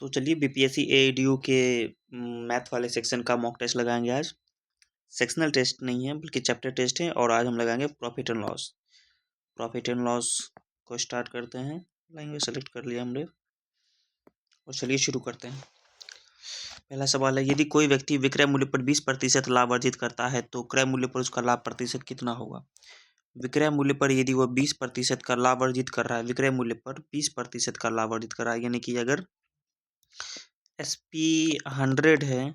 तो चलिए बीपीएससी एडीयू के मैथ वाले सेक्शन का मॉक टेस्ट लगाएंगे आज। सेक्शनल टेस्ट नहीं है बल्कि चैप्टर टेस्ट है और आज हम लगाएंगे profit and loss. Profit and loss को स्टार्ट करते हैं। लैंग्वेज सेलेक्ट कर लिया हमने और चलिए शुरू करते हैं। पहला सवाल है, यदि कोई व्यक्ति विक्रय मूल्य पर 20% लाभ अर्जित करता है तो क्रय मूल्य पर उसका लाभ प्रतिशत कितना होगा। विक्रय मूल्य पर यदि वह 20% का लाभ अर्जित कर रहा है, विक्रय मूल्य पर 20% का लाभ अर्जित कर रहा है, यानी कि अगर SP 100 है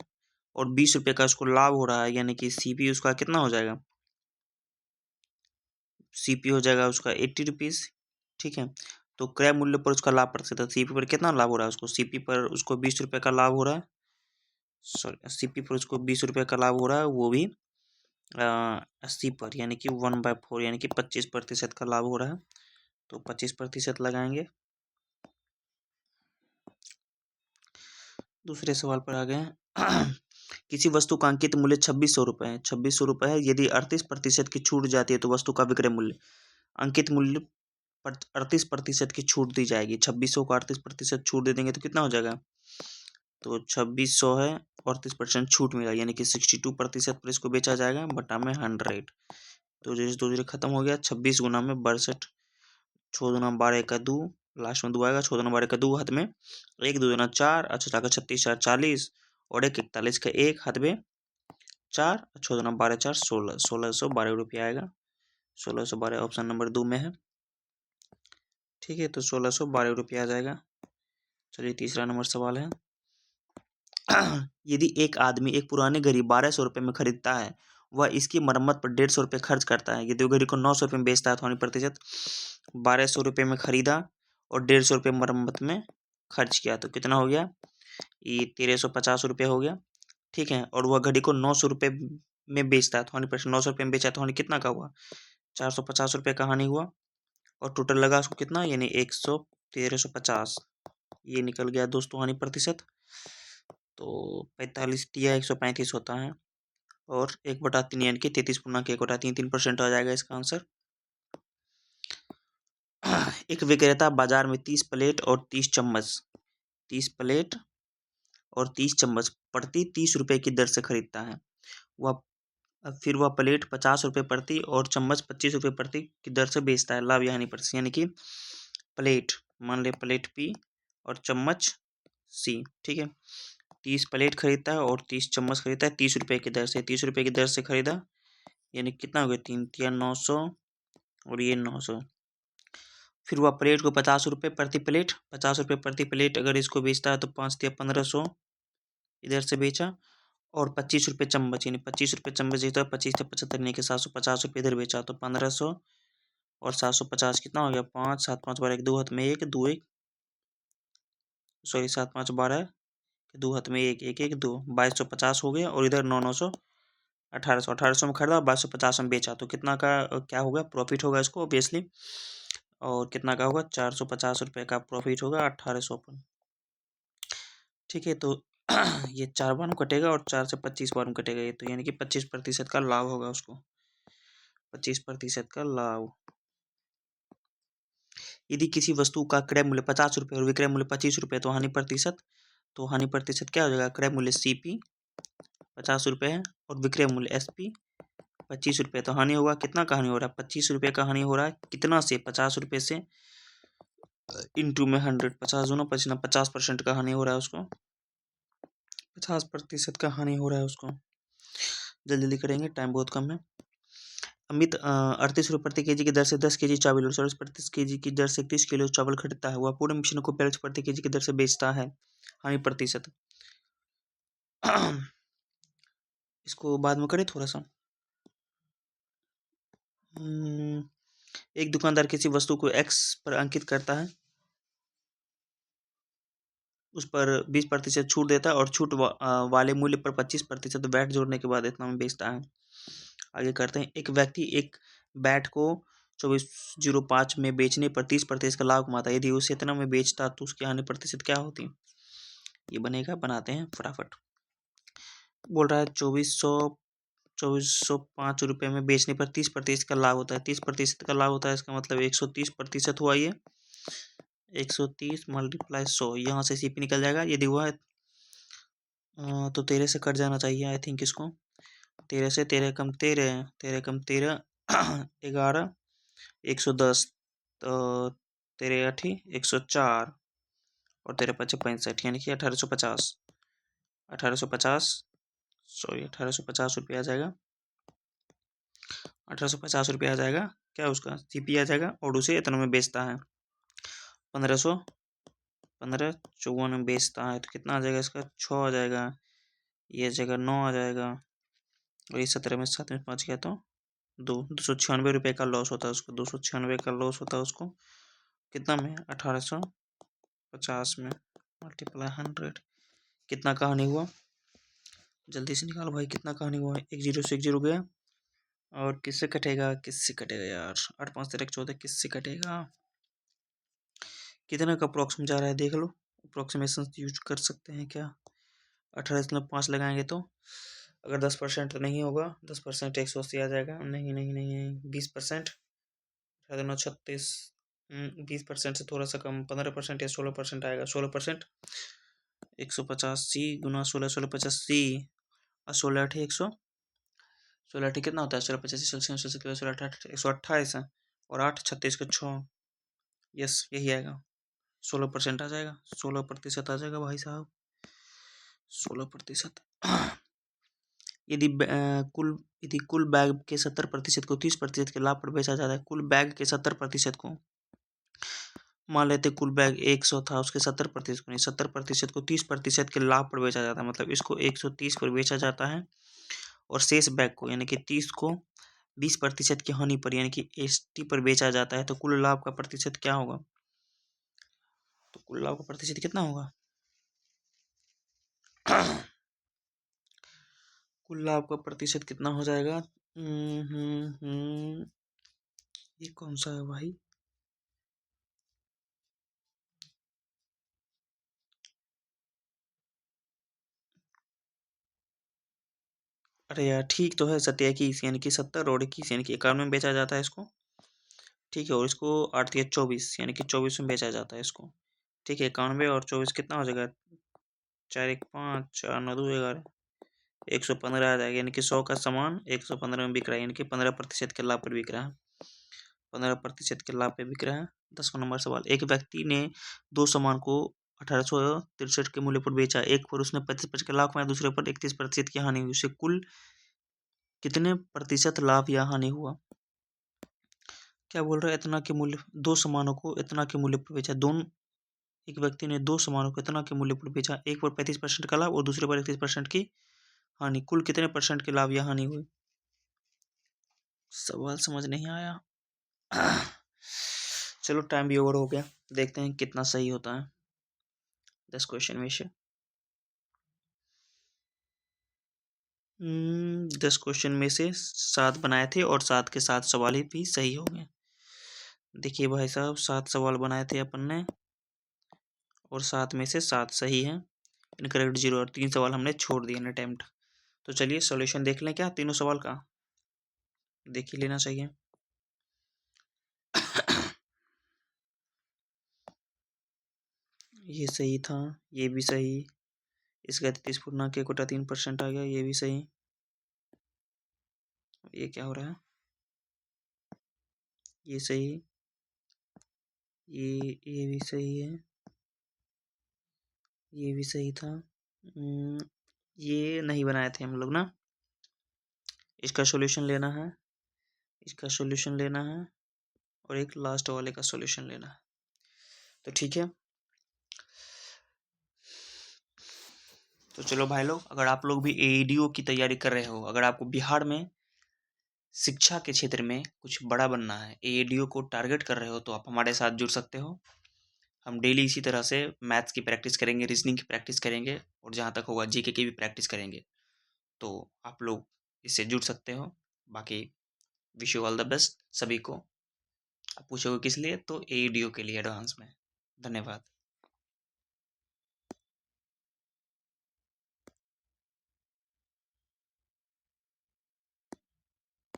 और 20 रुपये का उसको लाभ हो रहा है, यानी कि CP उसका कितना हो जाएगा, CP हो जाएगा उसका 80 रुपीज़। ठीक है, तो क्रय मूल्य पर उसका लाभ प्रतिशत, CP पर कितना लाभ हो रहा है उसको, CP पर उसको 20 रुपये का लाभ हो रहा है, सॉरी CP पर उसको 20 रुपये का लाभ हो रहा है, वो भी 80 पर, यानी कि 1/4 यानी कि 25% का लाभ हो रहा है, तो 25% लगाएंगे। दूसरे सवाल पर आ गए हैं। किसी वस्तु का अंकित मूल्य 2600 रुपये है, 2600 रुपये है, यदि 38% की छूट जाती है तो वस्तु का विक्रय मूल्य, अंकित मूल्य पर 38% की छूट दी जाएगी। 2600 को 38% छूट दे देंगे तो कितना हो जाएगा, तो 2600 है और 38% छूट मिला, यानी कि 62% पर इसको बेचा जाएगा बटा में 100। तो जैसे दो जीरो खत्म हो गया, 26 गुना में 62, 6 दूना 12 का 2, लास्ट में 2 आएगा, 6 दूना 12 का 2 हाथ में 1, 2 दूना 4, अच्छा चार का 36, 4 40 और 1 41 का 1 हाथ में 4, 6 दूना 12 4 16, 1612 रुपया आएगा। 1612 ऑप्शन नंबर 2 में है। ठीक है, तो 1612 रुपया आ जाएगा। चलिए तीसरा नंबर सवाल है। यदि एक आदमी एक पुरानी घड़ी 1200 रुपये में खरीदता है, वह इसकी मरम्मत पर 150 रुपये खर्च करता है, यदि वो घड़ी को 900 रुपये में बेचता है तो हानि प्रतिशत, 1200 रुपये में खरीदा और 150 रुपये मरम्मत में खर्च किया तो कितना हो गया, ये 1350 रुपये हो गया। ठीक है, और वह घड़ी को 900 रुपये में बेचता है तो हानि प्रतिशत, 900 रुपये में बेचा तो हानि कितना का हुआ, 450 रुपये का हानि हुआ, और टोटल लगा उसको कितना, यानी 1350, ये निकल गया दोस्तों हानि प्रतिशत। तो 45 दिया 135 होता है और 1/3 यानी कि 33.1/3 3% आ जाएगा इसका आंसर। एक विक्रेता बाजार में 30 प्लेट और 30 चम्मच, 30 प्लेट और 30 चम्मच प्रति 30 रुपये की दर से खरीदता है। फिर वह प्लेट 50 रुपये प्रति और चम्मच 25 रुपये प्रति की दर से बेचता है। लाभ यानी प्रतिशत, यानी कि प्लेट मान ले प्लेट P और चम्मच C। ठीक है, 30 प्लेट खरीदता है और 30 चम्मच खरीदता है 30 रुपये की दर से, 30 रुपये की दर से खरीदा, यानी कितना हो गया, 3 तिया 900 और ये 900। फिर वह प्लेट को 50 रुपये प्रति प्लेट, 50 रुपये प्रति प्लेट अगर इसको बेचता है तो 5 तिया 1500 इधर से बेचा, और 25 रुपये चम्मच, यानी 25 रुपये चम्मच बेचता है, 25 से 75 यानी कि 750 रुपये इधर बेचा तो 1500 और 750 कितना हो गया, 5 7 5 12 2 हाथ में 1 2 1, सॉरी 7 5 12 2 हाथ में 1 1 1 2, 2250 हो गया, और इधर 9 900 1800 में खरीदा, 2250 में बेचा तो कितना का क्या होगा, प्रॉफिट होगा इसको ऑब्वियसली, और कितना का होगा, 450 रुपये का प्रॉफिट होगा 1800 पर। ठीक है, तो ये 4 बार में कटेगा और 4 से 25 बार में कटेगा, ये तो यानी कि 25% का लाभ होगा उसको, 25% का लाभ। यदि किसी वस्तु का क्रय मूल्य 50 रुपये और विक्रय मूल्य 25 रुपये तो हानि प्रतिशत, तो हानि प्रतिशत क्या हो जाएगा, क्रय मूल्य CP 50 रुपये है और विक्रय मूल्य SP 25 रुपये, तो हानि होगा कितना का हानि हो रहा है, 25 रुपये का हानि हो रहा है, कितना से 50 रुपये से इंटू में 100, 50 दूना 50% का हानि हो रहा है उसको, 50% का हानि हो रहा है उसको। जल्दी जल्दी करेंगे, टाइम बहुत कम है। अमित 38 रुपये प्रति केजी की दर से 10 केजी चावल और 40 प्रति केजी की दर से 30 किलो चावल खरीदता है, वह पूरे मिश्रण को 42 प्रति केजी की दर से बेचता है, हानि प्रतिशत। इसको बाद में करें थोड़ा सा। एक दुकानदार किसी वस्तु को X पर अंकित करता है, उस पर 20% छूट देता है और छूट वाले मूल्य पर 25% वैट जोड़ने के बाद इतना में बेचता है। आगे करते हैं। एक व्यक्ति एक बैट को 24.05 में बेचने पर 30% का लाभ कमाता है, यदि उसे इतना में बेचता तो उसकी हानि प्रतिशत क्या होती, ये बनेगा, बनाते हैं फटाफट। बोल रहा है 2405 रुपये में बेचने पर 30% का लाभ होता है, 30% का लाभ होता है, इसका मतलब 130% हुआ ये, 130 मल्टीप्लाई 100, यहाँ से CP निकल जाएगा। यदि हुआ है तो 13 से कट जाना चाहिए आई थिंक इसको। 13 से 13 कम 13, 13 कम 13 11, 110, तो 13 8 104 और 13 5 65, यानी कि 1850, 1850 सॉरी 1850 रुपये आ जाएगा। 1850 रुपये आ जाएगा क्या उसका CP आ जाएगा, और उसे इतना में बेचता है 1500, 15 54 में बेचता है तो कितना आ जाएगा इसका 6 आ जाएगा, ये जगह 9 आ जाएगा, और ये 17 में 7 में 5 गया तो 296 रुपये का लॉस होता है उसको, 296 का लॉस होता है उसको। कितना में 1850 में मल्टीप्लाई 100, कितना कहानी हुआ, जल्दी से निकालो भाई कितना कहानी हुआ। 1 0 से 1 0 गया, और किससे कटेगा, किससे कटेगा यार, 8 5 13 14, किससे कटेगा, कितना का अप्रोक्सीमेट जा रहा है देख लो, अप्रोक्सीमेशन यूज कर सकते हैं क्या। 18.5 लगाएंगे तो अगर 10% तो नहीं होगा, 10% 180 आ जाएगा, नहीं नहीं नहीं नहीं 20%, 36, 20% से थोड़ा सा कम 15% या 16% आएगा, 16%, 185 गुना 16, 1650 और 16 8 100, 16 8 कितना होता है, 16 85 128 है, और 8 36 का 6, यस यही आएगा, 16% आ जाएगा, 16% आ जाएगा भाई साहब, 16%। यदि कुल बैग के 70% को 30% के लाभ पर बेचा जाता है, कुल बैग के 70% को, मान लेते कुल बैग 100 था, उसके 70% को नहीं, 70% को 30% के लाभ पर बेचा जाता है, मतलब इसको 130 पर बेचा जाता है, और शेष बैग को यानी कि 30 को 20% की हानि पर यानी कि 80 पर बेचा जाता है, तो कुल लाभ का प्रतिशत क्या होगा, तो कुल लाभ का प्रतिशत कितना होगा कुल लाभ का प्रतिशत कितना हो जाएगा, ये कौन सा है भाई, अरे यार ठीक तो है, 27 यानी कि 70 और 21 यानी कि 51 में बेचा जाता है इसको, ठीक है, और इसको 8 या 24 यानी कि 24 में बेचा जाता है इसको, ठीक है, 91 और 24 कितना हो जाएगा, 4 1 5 4 9 2 11, 115 आ जाएगा, यानी कि 100 का सामान 115 में बिक रहा है, यानी कि 15% के लाभ पर बिक रहा है, 15% के लाभ पे बिक रहा है। 10वां नंबर सवाल, एक व्यक्ति ने दो सामान को 1863 के मूल्य पर बेचा, एक पर उसने 25% के लाभ कमाया, दूसरे पर 31% की हानि हुई, उसे कुल कितने प्रतिशत लाभ या हानि हुआ। क्या बोल रहा है, इतना के मूल्य, दो सामानों को इतना के मूल्य पर बेचा, दोनों, एक व्यक्ति ने दो सामानों को इतना के मूल्य पर बेचा, एक पर 35% का लाभ और दूसरे पर 31% की हानि, कुल कितने परसेंट के लाभ या हानि हुई। सवाल समझ नहीं आया चलो टाइम भी ओवर हो गया, देखते हैं कितना सही होता है 10 क्वेश्चन में से। 10 क्वेश्चन में से 7 बनाए थे और 7 के 7 सवाल ही भी सही हो गए। देखिए भाई साहब 7 सवाल बनाए थे अपन ने और 7 में से 7 सही हैं, इनकरेक्ट 0 और 3 सवाल हमने छोड़ दिए अटेम्प्ट। तो चलिए सॉल्यूशन देख लें क्या, तीनों सवाल का देख ही लेना चाहिए। ये सही था, ये भी सही, इसका 33 के कोटा 3% आ गया, ये भी सही। ये क्या हो रहा है, ये सही, ये भी सही है, ये भी सही था। ये नहीं बनाए थे हम लोग ना, इसका सॉल्यूशन लेना है, इसका सॉल्यूशन लेना है, और एक लास्ट वाले का सॉल्यूशन लेना है, तो ठीक है। तो चलो भाई लोग, अगर आप लोग भी AEDO की तैयारी कर रहे हो, अगर आपको बिहार में शिक्षा के क्षेत्र में कुछ बड़ा बनना है, AEDO को टारगेट कर रहे हो, तो आप हमारे साथ जुड़ सकते हो। हम डेली इसी तरह से मैथ्स की प्रैक्टिस करेंगे, रीजनिंग की प्रैक्टिस करेंगे, और जहाँ तक होगा GK की भी प्रैक्टिस करेंगे, तो आप लोग इससे जुड़ सकते हो। बाकी wish you all the best सभी को। आप पूछोगे किस लिए, तो AEDO के लिए एडवांस में। धन्यवाद।